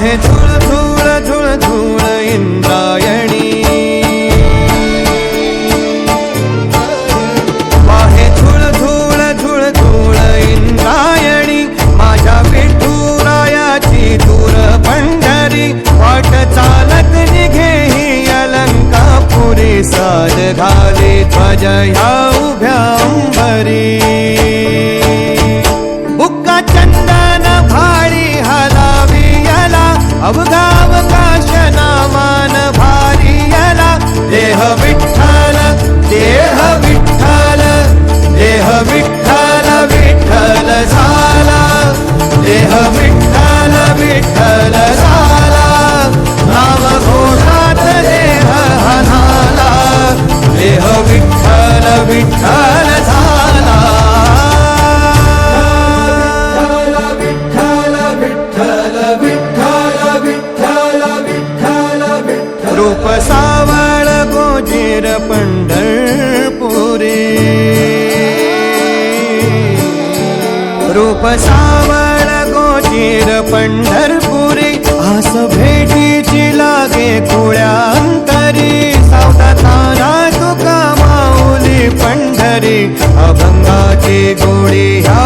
आहे झुळ झुळ झुळ झुळ इंद्रायणी, आहे झुळ झुळ झुळ झुळ इंद्रायणी, माझ्या विठुरायाची दूर पंढरी, वाट चालत निघे ही अलंकापुरी, साज घाली ध्वज ह्या उभ्या अंबरी, बुक्का चंदन भाळी हलावियला, अवघावकाश नामान भारियला, देह विठ्ठल देह विठ्ठल देह विठ्ठल विठ्ठल झाला, देह विठ्ठल विठ्ठल झाला, नाम घोषात देह हनाला, देह विठ्ठल विठ्ठल झाला, विठ्ठल विठ्ठल विठ्ठल विठ्ठल विठ्ठल विठ्ठल, रूप सावळ गोजीर पंढरपुरी, रूप सावळ गोजीर पंढरपुरी, आस भेटीची लागे खुळ्या अंतरी, सावधाना तुका माऊली पंढरी, अभंगाची गोडी ह्या